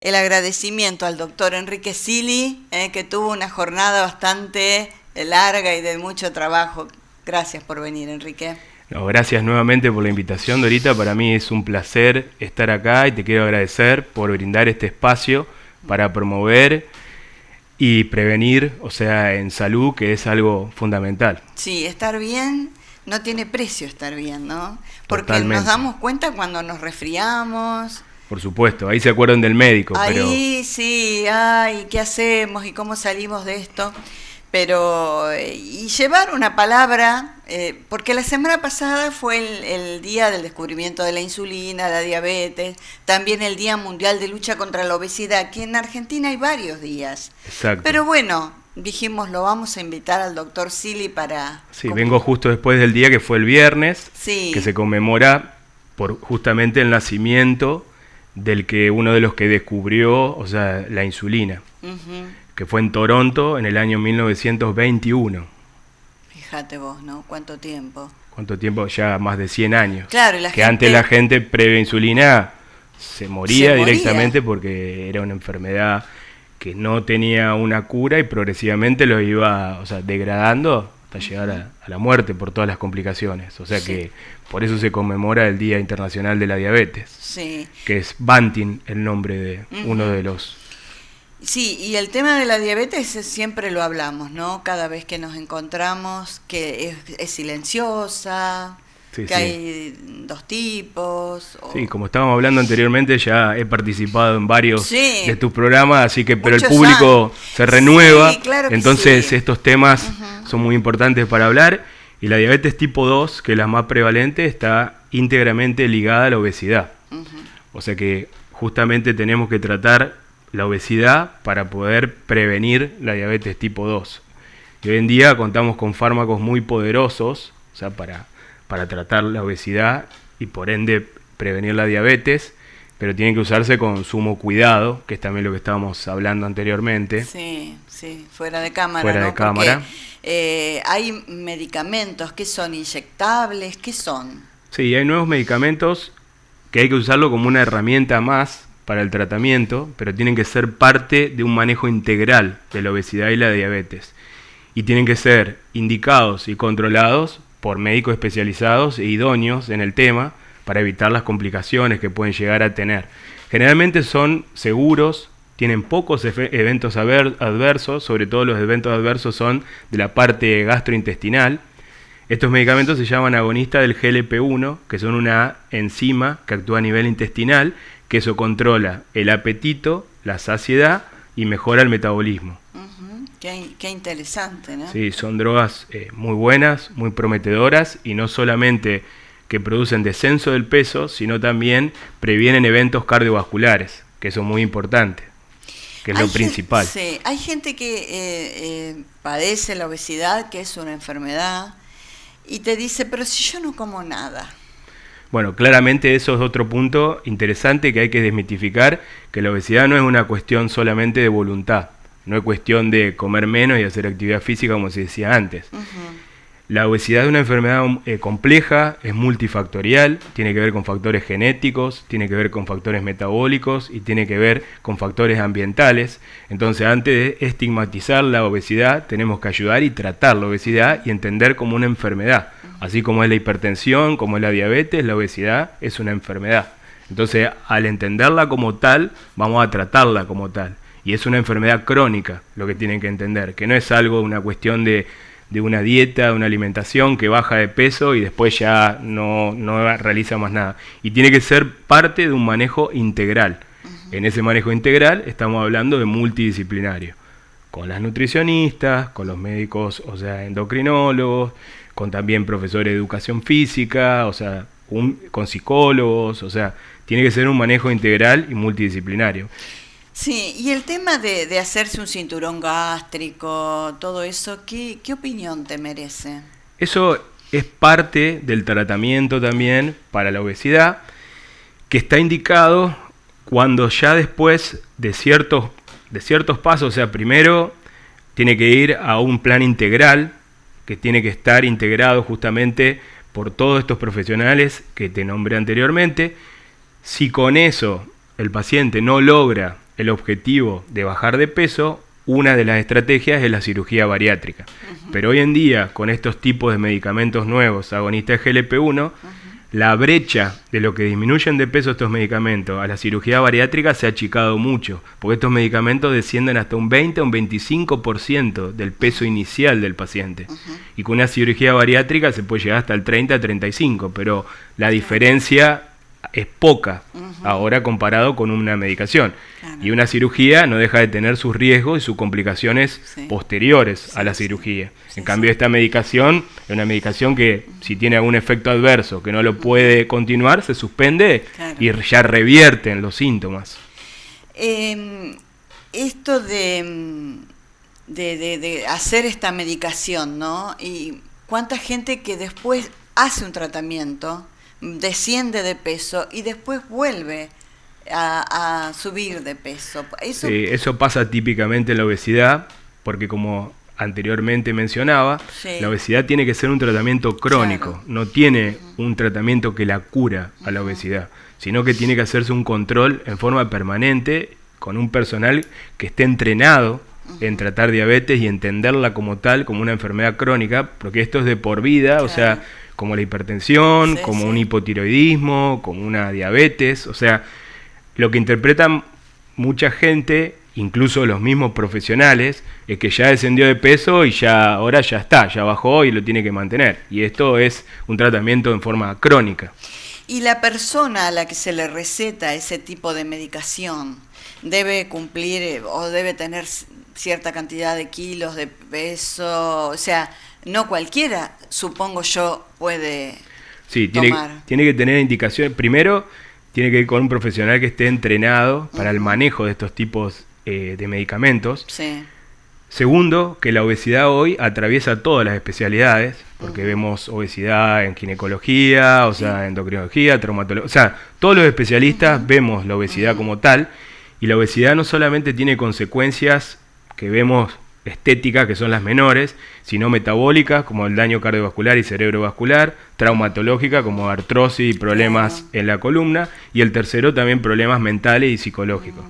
el agradecimiento al doctor Enrique Sili, que tuvo una jornada bastante larga y de mucho trabajo. Gracias por venir, Enrique. No, gracias nuevamente por la invitación, Dorita. Para mí es un placer estar acá y te quiero agradecer por brindar este espacio para promover y prevenir, o sea, en salud, que es algo fundamental. Sí, estar bien no tiene precio, estar bien, ¿no? Porque Totalmente. nos damos cuenta cuando nos resfriamos. Por supuesto, ahí se acuerdan del médico, Ahí sí, ay, ¿qué hacemos y cómo salimos de esto? Pero, y llevar una palabra, porque la semana pasada fue el día del descubrimiento de la insulina, la diabetes, también el Día Mundial de Lucha contra la Obesidad, aquí en Argentina hay varios días. Exacto. Pero bueno, dijimos, lo vamos a invitar al doctor Sili para... Sí, vengo justo después del día que fue el viernes, Sí. que se conmemora por justamente el nacimiento del que uno de los que descubrió, o sea, la insulina, que fue en Toronto en el año 1921. Fíjate vos, ¿no? ¿Cuánto tiempo? ¿Cuánto tiempo? Ya más de 100 años. Claro, y la que gente... antes la gente previa insulina se moría directamente porque era una enfermedad que no tenía una cura y progresivamente lo iba, o sea, degradando hasta llegar a la muerte por todas las complicaciones. O sea que por eso se conmemora el Día Internacional de la Diabetes. Sí. Que es Banting el nombre de uno de los... Sí, y el tema de la diabetes siempre lo hablamos, ¿no? Cada vez que nos encontramos, que es silenciosa, Sí, que hay dos tipos. Sí, como estábamos hablando anteriormente, ya he participado en varios de tus programas, así que pero el Muchos público años. se renueva, Sí, claro que entonces sí. estos temas son muy importantes para hablar, y la diabetes tipo 2, que es la más prevalente, está íntegramente ligada a la obesidad. O sea que justamente tenemos que tratar la obesidad para poder prevenir la diabetes tipo 2. Y hoy en día contamos con fármacos muy poderosos, o sea, para tratar la obesidad y por ende prevenir la diabetes, pero tienen que usarse con sumo cuidado, que es también lo que estábamos hablando anteriormente. Sí, sí, fuera de cámara, Fuera ¿no? de cámara. Porque hay medicamentos que son inyectables, ¿qué son? Sí, hay nuevos medicamentos que hay que usarlo como una herramienta más para el tratamiento, pero tienen que ser parte de un manejo integral de la obesidad y la diabetes. Y tienen que ser indicados y controlados por médicos especializados e idóneos en el tema para evitar las complicaciones que pueden llegar a tener. Generalmente son seguros, tienen pocos eventos adversos, sobre todo los eventos adversos son de la parte gastrointestinal. Estos medicamentos se llaman agonistas del GLP-1, que son una enzima que actúa a nivel intestinal, que eso controla el apetito, la saciedad y mejora el metabolismo. Qué interesante, ¿no? Sí, son drogas muy buenas, muy prometedoras, y no solamente que producen descenso del peso, sino también previenen eventos cardiovasculares, que eso es muy importante, que es lo principal. Sí, hay gente que padece la obesidad, que es una enfermedad, y te dice, pero si yo no como nada. Bueno, claramente eso es otro punto interesante que hay que desmitificar, que la obesidad no es una cuestión solamente de voluntad, no es cuestión de comer menos y hacer actividad física como se decía antes. La obesidad es una enfermedad compleja, es multifactorial, tiene que ver con factores genéticos, tiene que ver con factores metabólicos y tiene que ver con factores ambientales. Entonces, antes de estigmatizar la obesidad, tenemos que ayudar y tratar la obesidad y entender como una enfermedad. Así como es la hipertensión, como es la diabetes, la obesidad es una enfermedad. Entonces, al entenderla como tal, vamos a tratarla como tal. Y es una enfermedad crónica, lo que tienen que entender, que no es algo, una cuestión de una dieta, de una alimentación que baja de peso y después ya no realiza más nada. Y tiene que ser parte de un manejo integral. En ese manejo integral estamos hablando de multidisciplinario, con las nutricionistas, con los médicos, o sea, endocrinólogos, con también profesores de educación física, o sea, con psicólogos, o sea, tiene que ser un manejo integral y multidisciplinario. Sí, y el tema de hacerse un cinturón gástrico, todo eso, ¿qué opinión te merece? Eso es parte del tratamiento también para la obesidad, que está indicado cuando ya después de ciertos pasos, o sea, primero tiene que ir a un plan integral, que tiene que estar integrado justamente por todos estos profesionales que te nombré anteriormente. Si con eso el paciente no logra el objetivo de bajar de peso, una de las estrategias es la cirugía bariátrica. Pero hoy en día, con estos tipos de medicamentos nuevos, agonistas de GLP-1, la brecha de lo que disminuyen de peso estos medicamentos a la cirugía bariátrica se ha achicado mucho, porque estos medicamentos descienden hasta un 20 o un 25% del peso inicial del paciente. Y con una cirugía bariátrica se puede llegar hasta el 30-35%, pero la diferencia es poca ahora comparado con una medicación. Y una cirugía no deja de tener sus riesgos y sus complicaciones posteriores a la cirugía. En cambio, esta medicación es una medicación que si tiene algún efecto adverso que no lo puede continuar, se suspende y ya revierten los síntomas. Esto de hacer esta medicación, ¿no? Y cuánta gente que después hace un tratamiento, desciende de peso y después vuelve a subir de peso. Eso pasa típicamente en la obesidad, porque como anteriormente mencionaba, la obesidad tiene que ser un tratamiento crónico, no tiene un tratamiento que la cura a la obesidad, sino que tiene que hacerse un control en forma permanente con un personal que esté entrenado en tratar diabetes y entenderla como tal, como una enfermedad crónica, porque esto es de por vida, o sea, como la hipertensión, como un hipotiroidismo, como una diabetes, o sea, lo que interpretan mucha gente, incluso los mismos profesionales, es que ya descendió de peso y ahora ya está, ya bajó y lo tiene que mantener. Y esto es un tratamiento en forma crónica. Y la persona a la que se le receta ese tipo de medicación debe cumplir o debe tener cierta cantidad de kilos de peso, o sea, no cualquiera, supongo yo, puede tomar. Tiene que tener indicaciones. Primero, tiene que ir con un profesional que esté entrenado para el manejo de estos tipos de medicamentos. Segundo, que la obesidad hoy atraviesa todas las especialidades, porque vemos obesidad en ginecología, o sea, endocrinología, traumatología, o sea, todos los especialistas vemos la obesidad como tal, y la obesidad no solamente tiene consecuencias que vemos estéticas, que son las menores, sino metabólicas, como el daño cardiovascular y cerebrovascular, traumatológica, como artrosis y problemas en la columna, y el tercero también problemas mentales y psicológicos.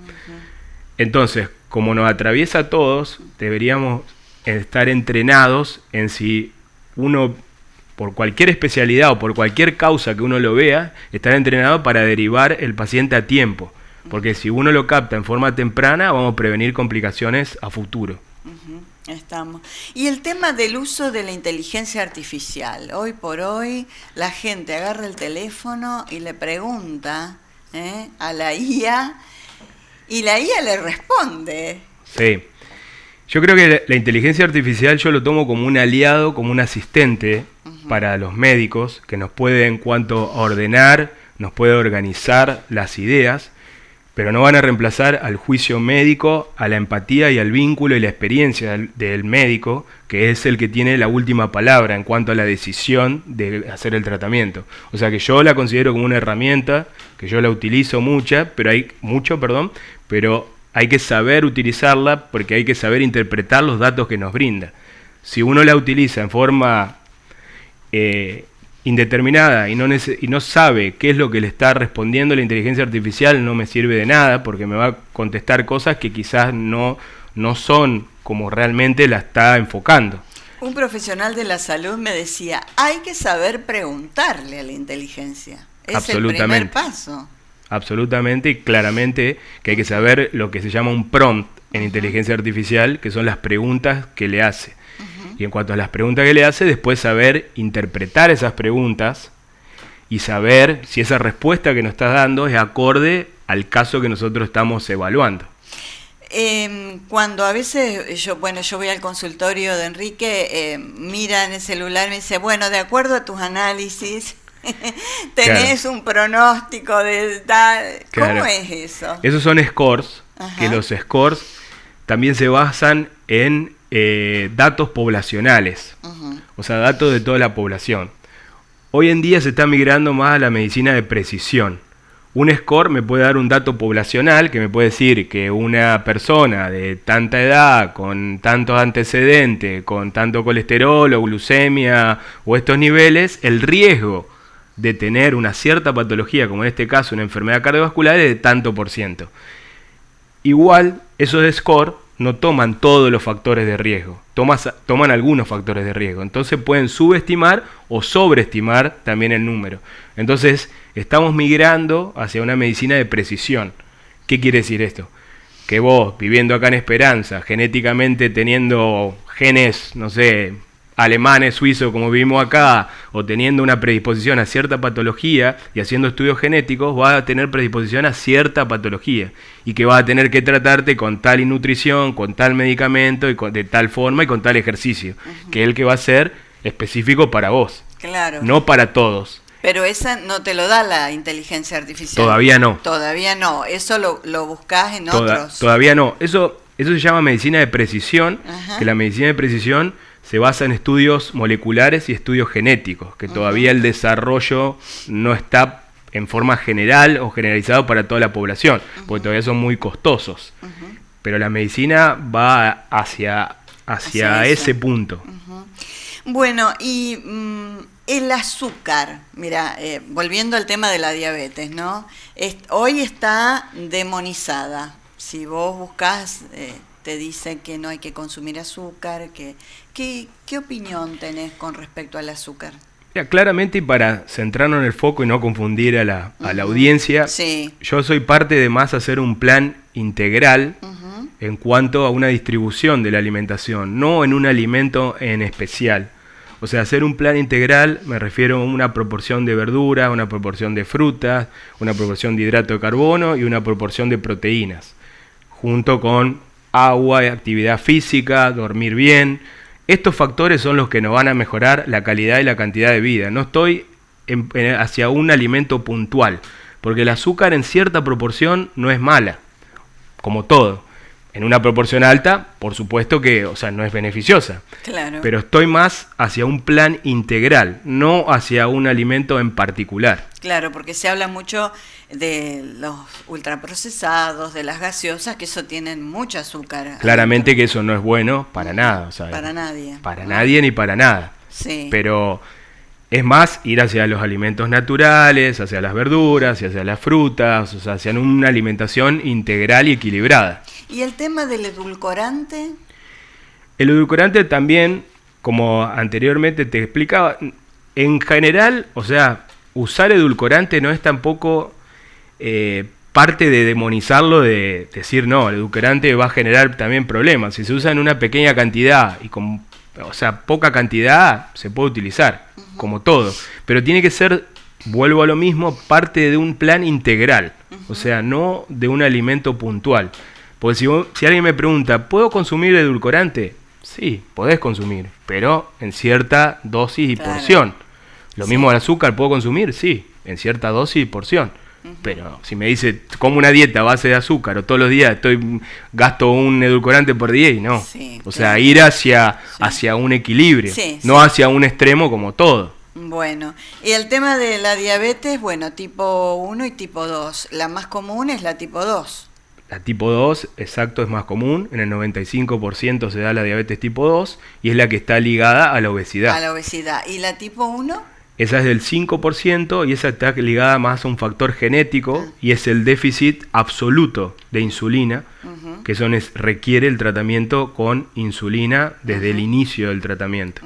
Entonces, como nos atraviesa a todos, deberíamos estar entrenados en si uno, por cualquier especialidad o por cualquier causa que uno lo vea, estar entrenado para derivar el paciente a tiempo. Porque si uno lo capta en forma temprana, vamos a prevenir complicaciones a futuro. Estamos. Y el tema del uso de la inteligencia artificial. Hoy por hoy la gente agarra el teléfono y le pregunta a la IA y la IA le responde. Sí. Yo creo que la inteligencia artificial yo lo tomo como un aliado, como un asistente para los médicos, que nos puede en cuanto a ordenar, nos puede organizar las ideas, pero no van a reemplazar al juicio médico, a la empatía y al vínculo y la experiencia del médico, que es el que tiene la última palabra en cuanto a la decisión de hacer el tratamiento. O sea que yo la considero como una herramienta, que yo la utilizo pero hay que saber utilizarla porque hay que saber interpretar los datos que nos brinda. Si uno la utiliza en forma indeterminada y no sabe qué es lo que le está respondiendo la inteligencia artificial, no me sirve de nada porque me va a contestar cosas que quizás no son como realmente la está enfocando. Un profesional de la salud me decía, hay que saber preguntarle a la inteligencia. Es el primer paso. Absolutamente y claramente que hay que saber lo que se llama un prompt en inteligencia artificial, que son las preguntas que le hace. Y en cuanto a las preguntas que le hace, después saber interpretar esas preguntas y saber si esa respuesta que nos está dando es acorde al caso que nosotros estamos evaluando. Cuando a veces yo voy al consultorio de Enrique, mira en el celular y me dice, bueno, de acuerdo a tus análisis, tenés un pronóstico de tal. ¿Cómo es eso? Esos son scores, que los scores también se basan en datos poblacionales, o sea, datos de toda la población. Hoy en día se está migrando más a la medicina de precisión. Un score me puede dar un dato poblacional que me puede decir que una persona de tanta edad, con tantos antecedentes, con tanto colesterol o glucemia o estos niveles, el riesgo de tener una cierta patología, como en este caso una enfermedad cardiovascular, es de tanto %. Igual, esos de score no toman todos los factores de riesgo, toman algunos factores de riesgo. Entonces pueden subestimar o sobreestimar también el número. Entonces estamos migrando hacia una medicina de precisión. ¿Qué quiere decir esto? Que vos, viviendo acá en Esperanza, genéticamente teniendo genes, no sé, alemanes, suizos, como vivimos acá, o teniendo una predisposición a cierta patología y haciendo estudios genéticos, vas a tener predisposición a cierta patología y que vas a tener que tratarte con tal nutrición, con tal medicamento, y de tal forma y con tal ejercicio, que es el que va a ser específico para vos, claro, no para todos. Pero esa no te lo da la inteligencia artificial. Todavía no. Todavía no, eso lo buscás en otros. Todavía no. Eso se llama medicina de precisión, que la medicina de precisión se basa en estudios moleculares y estudios genéticos, que todavía el desarrollo no está en forma general o generalizado para toda la población, porque todavía son muy costosos. Pero la medicina va hacia ese punto. Bueno, y el azúcar, mira, volviendo al tema de la diabetes, ¿no? Hoy está demonizada. Si vos buscás, te dicen que no hay que consumir azúcar. ¿Qué opinión tenés con respecto al azúcar? Ya, claramente, y para centrarnos en el foco y no confundir a la audiencia, sí, yo soy parte de más hacer un plan integral en cuanto a una distribución de la alimentación, no en un alimento en especial. O sea, hacer un plan integral me refiero a una proporción de verduras, una proporción de frutas, una proporción de hidrato de carbono y una proporción de proteínas, junto con agua, actividad física, dormir bien. Estos factores son los que nos van a mejorar la calidad y la cantidad de vida. No estoy hacia un alimento puntual, porque el azúcar en cierta proporción no es mala, como todo. En una proporción alta, por supuesto que, o sea, no es beneficiosa. Claro. Pero estoy más hacia un plan integral, no hacia un alimento en particular. Claro, porque se habla mucho de los ultraprocesados, de las gaseosas, que eso tienen mucho azúcar. Claramente que eso no es bueno para nada. O sea, para nadie. Para nadie ni para nada. Sí. Pero es más ir hacia los alimentos naturales, hacia las verduras, hacia las frutas, o sea, hacia una alimentación integral y equilibrada. ¿Y el tema del edulcorante? El edulcorante también, como anteriormente te explicaba, en general, o sea, usar edulcorante no es tampoco parte de demonizarlo, de decir, no, el edulcorante va a generar también problemas. Si se usa en una pequeña cantidad y con, o sea, poca cantidad, se puede utilizar, como todo. Pero tiene que ser, vuelvo a lo mismo, parte de un plan integral, o sea, no de un alimento puntual. Porque si alguien me pregunta, ¿puedo consumir edulcorante? Sí, podés consumir, pero en cierta dosis y porción. Lo mismo el azúcar, ¿puedo consumir? Sí, en cierta dosis y porción. Pero si me dice, como una dieta a base de azúcar o todos los días gasto un edulcorante por día y no. Sí, o sea, ir hacia un equilibrio, no hacia un extremo como todo. Bueno, y el tema de la diabetes, bueno, tipo 1 y tipo 2. La más común es la tipo 2. La tipo 2, exacto, es más común. En el 95% se da la diabetes tipo 2 y es la que está ligada a la obesidad. A la obesidad. ¿Y la tipo 1? Esa es del 5% y esa está ligada más a un factor genético y es el déficit absoluto de insulina, que eso requiere el tratamiento con insulina desde el inicio del tratamiento.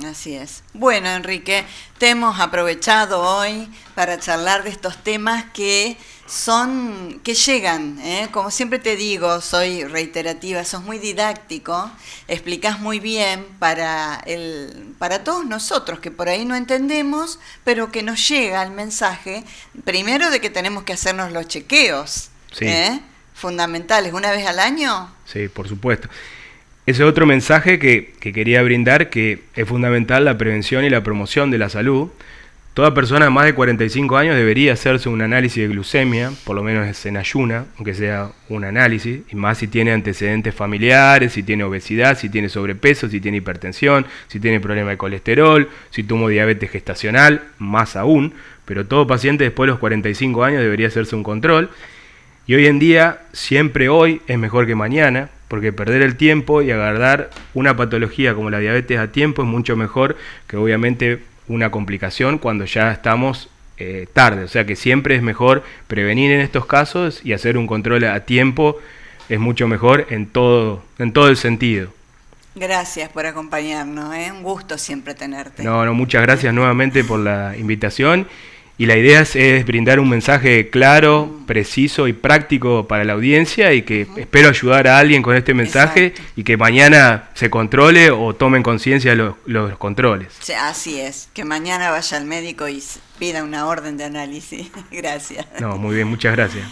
Así es. Bueno, Enrique, te hemos aprovechado hoy para charlar de estos temas que llegan, como siempre te digo, soy reiterativa, sos muy didáctico, explicás muy bien para todos nosotros que por ahí no entendemos, pero que nos llega el mensaje, primero de que tenemos que hacernos los chequeos, sí. Fundamentales, una vez al año. Sí, por supuesto. Ese es otro mensaje que quería brindar, que es fundamental la prevención y la promoción de la salud. Toda persona de más de 45 años debería hacerse un análisis de glucemia, por lo menos en ayuna, aunque sea un análisis, y más si tiene antecedentes familiares, si tiene obesidad, si tiene sobrepeso, si tiene hipertensión, si tiene problema de colesterol, si tuvo diabetes gestacional, más aún, pero todo paciente después de los 45 años debería hacerse un control. Y hoy en día, siempre hoy es mejor que mañana, porque perder el tiempo y agarrar una patología como la diabetes a tiempo es mucho mejor que obviamente una complicación cuando ya estamos tarde. O sea que siempre es mejor prevenir en estos casos y hacer un control a tiempo es mucho mejor en todo el sentido. Gracias por acompañarnos, un gusto siempre tenerte. No, muchas gracias nuevamente por la invitación. Y la idea es brindar un mensaje claro, preciso y práctico para la audiencia y que espero ayudar a alguien con este mensaje. Exacto. Y que mañana se controle o tomen conciencia los controles. Sí, así es, que mañana vaya al médico y pida una orden de análisis. Gracias. No, muy bien, muchas gracias.